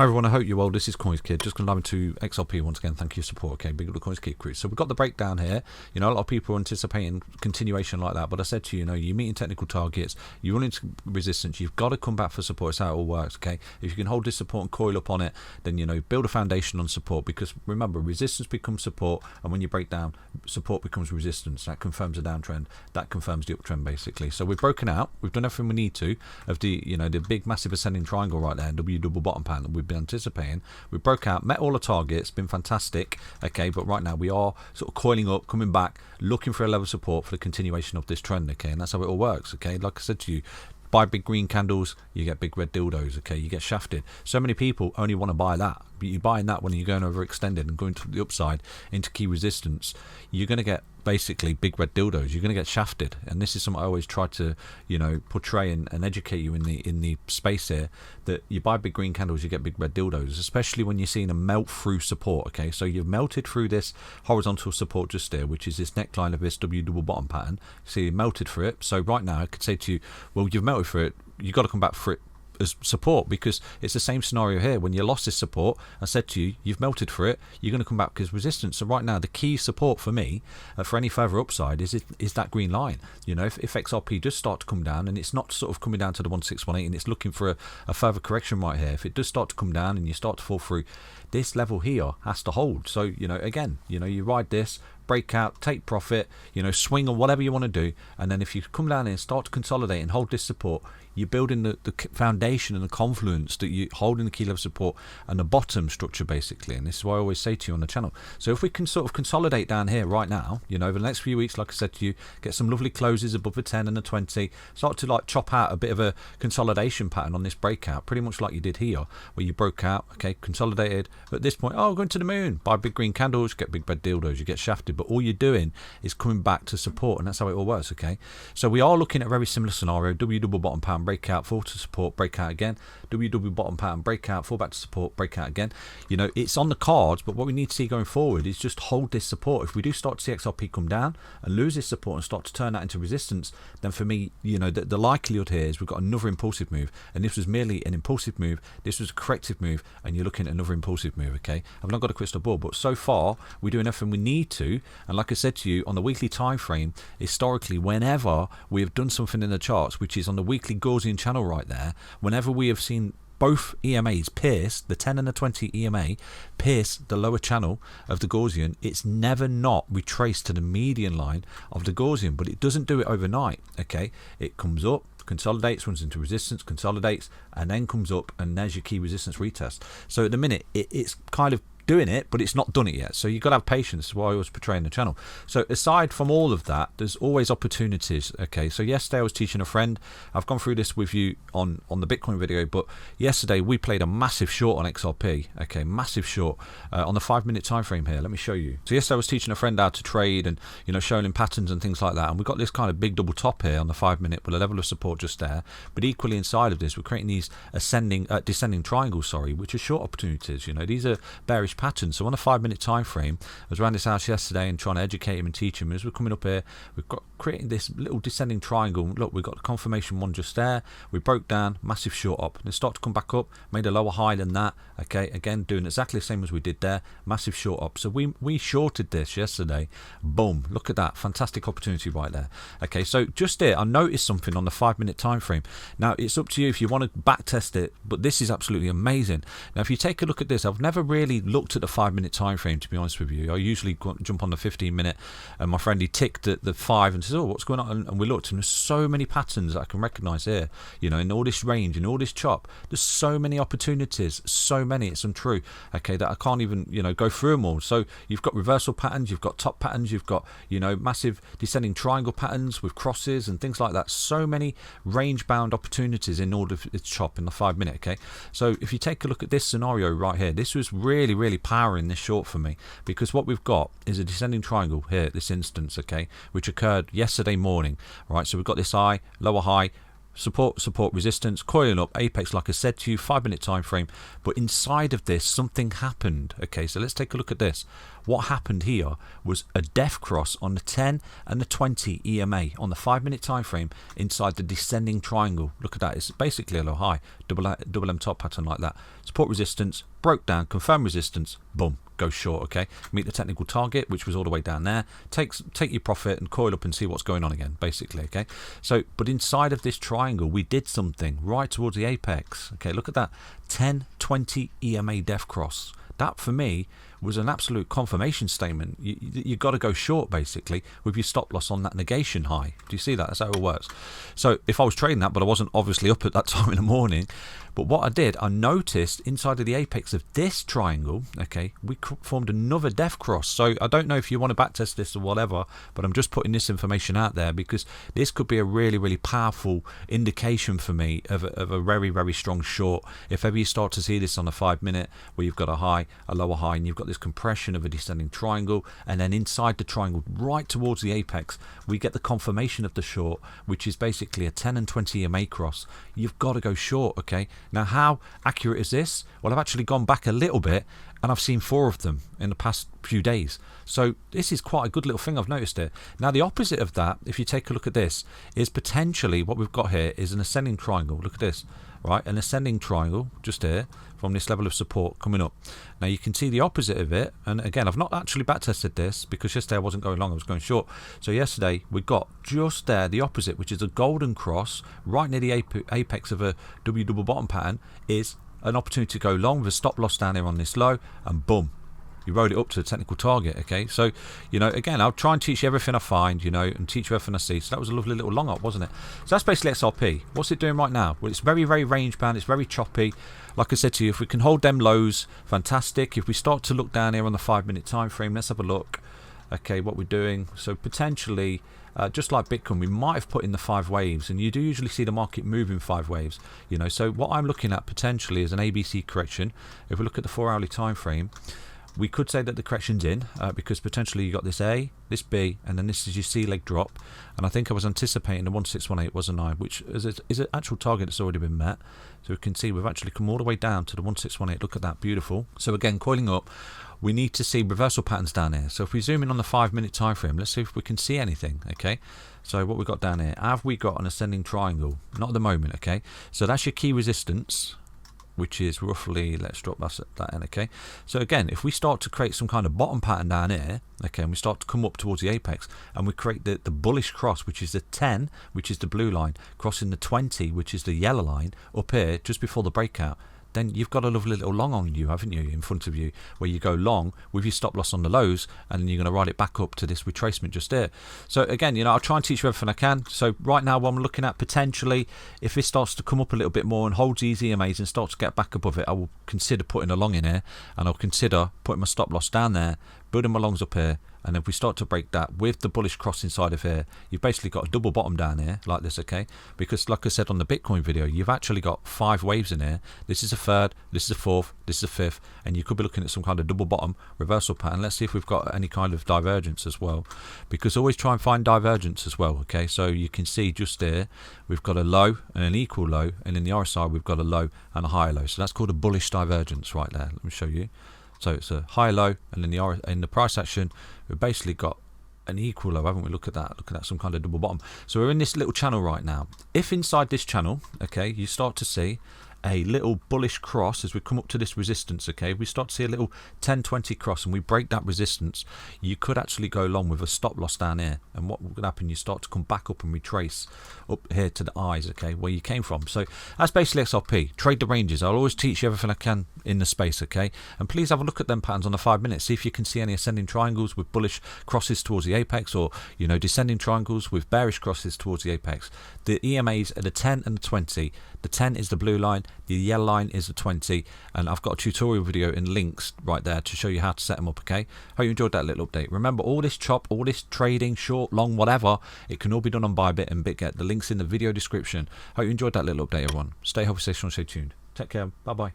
Hi everyone, I hope you're well. This is CoinsKid. Just going to dive into XRP once again. Thank you for your support. Okay, big up the CoinsKid crew. So we've got the breakdown here. You know, a lot of people are anticipating continuation like that, but I said to you, you're meeting technical targets, you run into resistance, you've got to come back for support. It's how it all works. Okay, if you can hold this support and coil up on it, then build a foundation on support, because remember, resistance becomes support, and when you break down, support becomes resistance. That confirms the downtrend, that confirms the uptrend basically. So we've broken out, we've done everything we need to of the the big massive ascending triangle right there, W double bottom pattern that we've been anticipating. We broke out, met all the targets, been fantastic. Okay, but right now we are sort of coiling up, coming back, looking for a level of support for the continuation of this trend. Okay, and that's how it all works. Okay, like I said to you, buy big green candles, you get big red dildos. Okay, you get shafted. So many people only want to buy that, but you're buying that when you're going overextended and going to the upside into key resistance, you're going to get basically big red dildos. You're going to get shafted, and this is something I always try to portray and educate you in the space here, that you buy big green candles, you get big red dildos, especially when you're seeing a melt through support. Okay, so you've melted through this horizontal support just there, which is this neckline of this W double bottom pattern. So you melted through it. So right now I could say to you, well, you've melted through it, you've got to come back for it as support, because it's the same scenario here. When you lost this support, I said to you, you've melted for it, you're going to come back as resistance. So right now the key support for me for any further upside is that green line. If XRP does start to come down, and it's not sort of coming down to the 1618 and it's looking for a further correction right here, if it does start to come down and you start to fall through, this level here has to hold. So again, you ride this, break out, take profit, swing or whatever you want to do, and then if you come down here and start to consolidate and hold this support, you're building the foundation and the confluence that you hold in the key level support and the bottom structure basically. And this is what I always say to you on the channel. So if we can sort of consolidate down here right now, over the next few weeks, like I said to you, get some lovely closes above the 10 and the 20, start to chop out a bit of a consolidation pattern on this breakout, pretty much like you did here, where you broke out, okay, consolidated. But at this point, going to the moon, buy big green candles, get big red dildos, you get shafted. But all you're doing is coming back to support, and that's how it all works. Okay, so we are looking at a very similar scenario. W double bottom pattern, breakout, fall to support, breakout again. W double bottom pattern, breakout, fall back to support, breakout again. It's on the cards, but what we need to see going forward is just hold this support. If we do start to see XRP come down and lose this support and start to turn that into resistance, then for me, the likelihood here is we've got another impulsive move, and this was merely an impulsive move, this was a corrective move, and you're looking at another impulsive move. Okay, I've not got a crystal ball, but so far we're doing everything we need to. And like I said to you, on the weekly time frame, historically, whenever we have done something in the charts, which is on the weekly Gaussian channel right there, whenever we have seen both EMAs pierce, the 10 and the 20 EMA pierce the lower channel of the Gaussian, it's never not retraced to the median line of the Gaussian. But it doesn't do it overnight. Okay, it comes up, consolidates, runs into resistance, consolidates, and then comes up, and there's your key resistance retest. So at the minute it's kind of doing it, but it's not done it yet. So you've got to have patience. That's why I was portraying the channel. So aside from all of that, there's always opportunities. Okay, so yesterday I was teaching a friend. I've gone through this with you on the Bitcoin video, but yesterday we played a massive short on XRP. Okay, massive short on the 5-minute time frame here. Let me show you. So yesterday I was teaching a friend how to trade and showing him patterns and things like that, and we got this kind of big double top here on the 5-minute with a level of support just there. But equally inside of this, we're creating these descending triangles, which are short opportunities. These are bearish pattern. So on a 5-minute time frame, I was around this house yesterday and trying to educate him and teach him. As we're coming up here, we've got creating this little descending triangle. Look, we've got the confirmation one just there. We broke down, massive short up, and it started to come back up, made a lower high than that. Okay, again doing exactly the same as we did there, massive short up. So we shorted this yesterday. Boom, look at that, fantastic opportunity right there. Okay, so just there I noticed something on the 5-minute time frame. Now it's up to you if you want to back test it, but this is absolutely amazing. Now if you take a look at this, I've never really looked at the 5-minute time frame, to be honest with you. I usually jump on the 15-minute, and my friend, he ticked at the 5 and says, oh, what's going on? And we looked, and there's so many patterns that I can recognize here, in all this range and all this chop. There's so many opportunities, so many, it's untrue, okay, that I can't even go through them all. So you've got reversal patterns, you've got top patterns, you've got massive descending triangle patterns with crosses and things like that. So many range bound opportunities in order for its chop in the 5-minute. Okay, so if you take a look at this scenario right here, this was really powering this short for me, because what we've got is a descending triangle here at this instance, okay, which occurred yesterday morning. Right, so we've got this high, lower high, support, resistance, coiling up, apex, like I said to you, 5-minute time frame. But inside of this, something happened. Okay, so let's take a look at this. What happened here was a death cross on the 10 and the 20 EMA on the 5-minute time frame inside the descending triangle. Look at that, it's basically a low high, double M top pattern like that. Support resistance, broke down, confirm resistance, boom, go short, okay? Meet the technical target, which was all the way down there. Take your profit and coil up and see what's going on again, basically, okay? So, but inside of this triangle, we did something right towards the apex. Okay, look at that, 10-20 EMA def cross. That for me was an absolute confirmation statement. You got to go short basically with your stop loss on that negation high. Do you see that? That's how it works. So if I was trading that, but I wasn't obviously up at that time in the morning, but what I did, I noticed inside of the apex of this triangle, okay, we formed another def cross. So I don't know if you want to backtest this or whatever, but I'm just putting this information out there because this could be a really, really powerful indication for me of a very, very strong short. If ever you start to see this on a 5 minute where you've got a high, a lower high, and you've got this compression of a descending triangle, and then inside the triangle right towards the apex we get the confirmation of the short, which is basically a 10 and 20 EMA cross. You've got to go short, okay? Now how accurate is this? Well, I've actually gone back a little bit and I've seen 4 of them in the past few days, so this is quite a good little thing. I've noticed it. Now the opposite of that, if you take a look at this, is potentially what we've got here is an ascending triangle. Look at this, right? An ascending triangle just here from this level of support coming up. Now you can see the opposite of it, and again I've not actually backtested this because yesterday I wasn't going long, I was going short. So yesterday we got just there the opposite, which is a golden cross right near the apex of a W double bottom pattern, is an opportunity to go long with a stop loss down here on this low, and boom, you rode it up to the technical target. Okay, so you know, again, I'll try and teach you everything I find, you know, and teach you everything I see. So that was a lovely little long up, wasn't it? So that's basically XRP. What's it doing right now? Well, it's very, very range bound. It's very choppy. Like I said to you, if we can hold them lows, fantastic. If we start to look down here on the 5 minute time frame, let's have a look. Okay, what we're doing. So potentially, just like Bitcoin, we might have put in the 5 waves, and you do usually see the market move in 5 waves. You know, so what I'm looking at potentially is an ABC correction. If we look at the 4 hourly time frame, we could say that the correction's in because potentially you got this A, this B, and then this is your C leg drop. And I think I was anticipating the 1618 wasn't I, which is an actual target that's already been met. So we can see we've actually come all the way down to the 1618. Look at that, beautiful. So again, coiling up, we need to see reversal patterns down here. So if we zoom in on the 5 minute time frame, let's see if we can see anything. Okay, so what we got down here, have we got an ascending triangle? Not at the moment. Okay, so that's your key resistance, which is roughly, let's drop that in. Okay, so again, if we start to create some kind of bottom pattern down here, okay, and we start to come up towards the apex, and we create the bullish cross, which is the 10, which is the blue line, crossing the 20, which is the yellow line, up here just before the breakout, then you've got a lovely little long on you, haven't you, in front of you, where you go long with your stop loss on the lows, and then you're going to ride it back up to this retracement just there. So again, you know, I'll try and teach you everything I can. So right now, what I'm looking at potentially, if this starts to come up a little bit more and holds these EMAs and starts to get back above it, I will consider putting a long in here, and I'll consider putting my stop loss down there, building my longs up here, and if we start to break that with the bullish cross inside of here, you've basically got a double bottom down here like this, okay? Because like I said on the Bitcoin video, you've actually got 5 waves in here. This is a third, this is a fourth, this is a fifth, and you could be looking at some kind of double bottom reversal pattern. Let's see if we've got any kind of divergence as well, because always try and find divergence as well, okay? So you can see just there, we've got a low and an equal low, and in the RSI we've got a low and a higher low. So that's called a bullish divergence right there. Let me show you. So it's a high low, and in the price action we've basically got an equal low, haven't we? Look at that, looking at some kind of double bottom. So we're in this little channel right now. If inside this channel, okay, you start to see a little bullish cross as we come up to this resistance, okay, we start to see a little 10-20 cross and we break that resistance, you could actually go long with a stop loss down here, and what will happen, you start to come back up and retrace up here to the eyes, okay, where you came from. So that's basically XRP. Trade the ranges. I'll always teach you everything I can in the space, okay, and please have a look at them patterns on the 5 minutes, see if you can see any ascending triangles with bullish crosses towards the apex, or you know, descending triangles with bearish crosses towards the apex. The EMAs are the 10 and the 20. The 10 is the blue line, the yellow line is the 20, and I've got a tutorial video in links right there to show you how to set them up, okay? Hope you enjoyed that little update. Remember, all this chop, all this trading, short, long, whatever, it can all be done on Bybit and BitGet. The link's in the video description. Hope you enjoyed that little update, everyone. Stay healthy, stay strong, stay tuned. Take care. Bye-bye.